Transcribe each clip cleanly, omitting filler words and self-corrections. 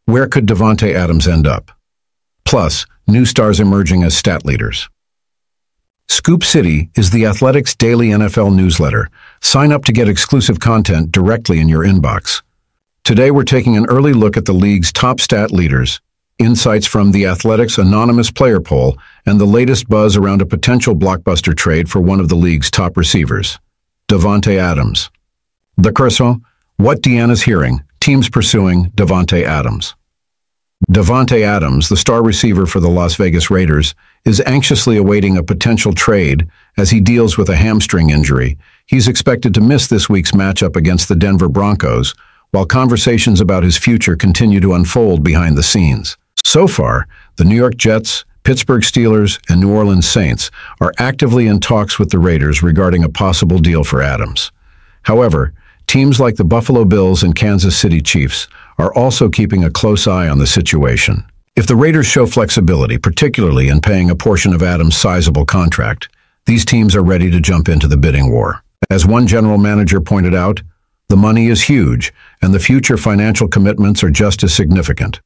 Where could Davante Adams end up? Plus, new stars emerging as stat leaders. Scoop City is the Athletics' daily NFL newsletter. Sign up to get exclusive content directly in your inbox. Today we're taking an early look at the league's top stat leaders, insights from the Athletics' anonymous player poll, and the latest buzz around a potential blockbuster trade for one of the league's top receivers, Davante Adams. The Curso, what Deanna's hearing, teams pursuing Davante Adams. Davante Adams, the star receiver for the Las Vegas Raiders, is anxiously awaiting a potential trade as he deals with a hamstring injury. He's expected to miss this week's matchup against the Denver Broncos, while conversations about his future continue to unfold behind the scenes. So far, the New York Jets, Pittsburgh Steelers, and New Orleans Saints are actively in talks with the Raiders regarding a possible deal for Adams. However, teams like the Buffalo Bills and Kansas City Chiefs are also keeping a close eye on the situation. If the Raiders show flexibility, particularly in paying a portion of Adams' sizable contract, these teams are ready to jump into the bidding war. As one general manager pointed out, the money is huge, and the future financial commitments are just as significant.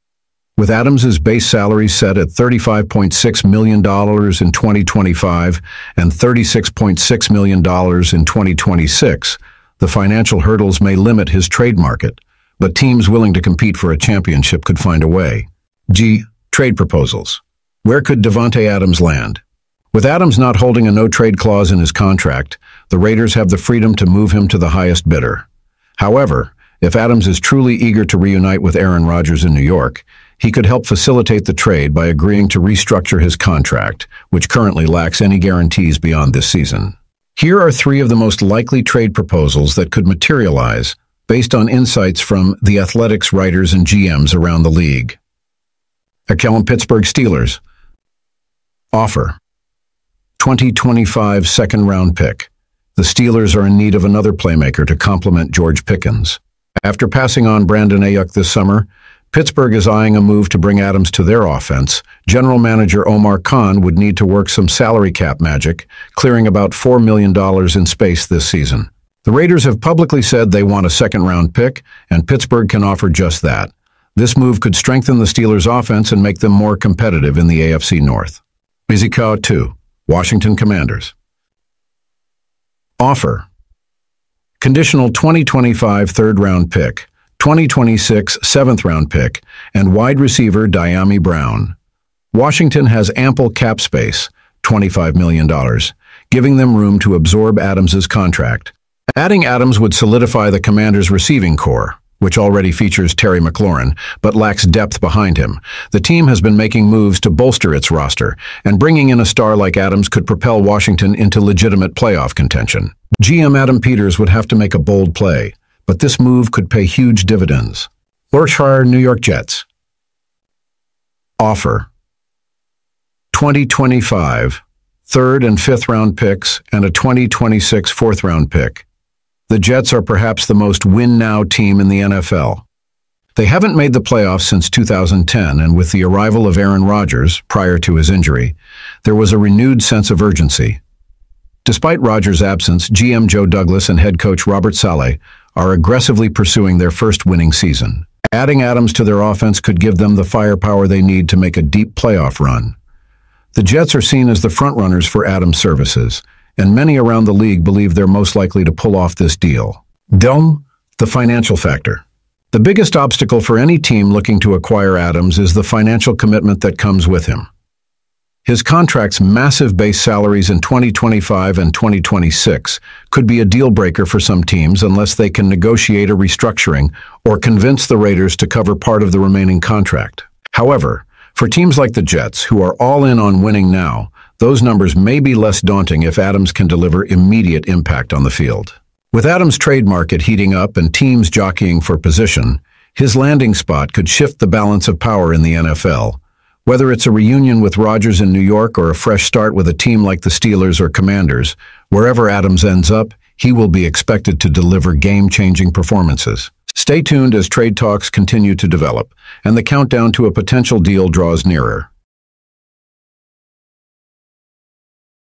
With Adams' base salary set at $35.6 million in 2025 and $36.6 million in 2026, the financial hurdles may limit his trade market, but teams willing to compete for a championship could find a way. Trade proposals. Where could Davante Adams land? With Adams not holding a no-trade clause in his contract, the Raiders have the freedom to move him to the highest bidder. However, if Adams is truly eager to reunite with Aaron Rodgers in New York, he could help facilitate the trade by agreeing to restructure his contract, which currently lacks any guarantees beyond this season. Here are three of the most likely trade proposals that could materialize, based on insights from the Athletics writers and GMs around the league. Pittsburgh Steelers. Offer: 2025 second-round pick. The Steelers are in need of another playmaker to complement George Pickens. After passing on Brandon Ayuk this summer, Pittsburgh is eyeing a move to bring Adams to their offense. General manager Omar Khan would need to work some salary cap magic, clearing about $4 million in space this season. The Raiders have publicly said they want a second-round pick, and Pittsburgh can offer just that. This move could strengthen the Steelers' offense and make them more competitive in the AFC North. 2. Washington Commanders. Offer: conditional 2025 third-round pick, 2026 seventh-round pick, and wide receiver Dyami Brown. Washington has ample cap space, $25 million, giving them room to absorb Adams' contract. Adding Adams would solidify the Commanders' receiving core, which already features Terry McLaurin, but lacks depth behind him. The team has been making moves to bolster its roster, and bringing in a star like Adams could propel Washington into legitimate playoff contention. GM Adam Peters would have to make a bold play, but this move could pay huge dividends. Berkshire New York Jets. Offer: 2025 third and fifth round picks and a 2026 fourth round pick. The Jets are perhaps the most win-now team in the NFL. They haven't made the playoffs since 2010, and with the arrival of Aaron Rodgers, prior to his injury, there was a renewed sense of urgency. Despite Rodgers' absence, GM Joe Douglas and head coach Robert Saleh are aggressively pursuing their first winning season. Adding Adams to their offense could give them the firepower they need to make a deep playoff run. The Jets are seen as the frontrunners for Adams' services, and many around the league believe they're most likely to pull off this deal. The financial factor. The biggest obstacle for any team looking to acquire Adams is the financial commitment that comes with him. His contract's massive base salaries in 2025 and 2026 could be a deal-breaker for some teams unless they can negotiate a restructuring or convince the Raiders to cover part of the remaining contract. However, for teams like the Jets, who are all in on winning now, those numbers may be less daunting if Adams can deliver immediate impact on the field. With Adams' trade market heating up and teams jockeying for position, his landing spot could shift the balance of power in the NFL. Whether it's a reunion with Rodgers in New York or a fresh start with a team like the Steelers or Commanders, wherever Adams ends up, he will be expected to deliver game-changing performances. Stay tuned as trade talks continue to develop, and the countdown to a potential deal draws nearer.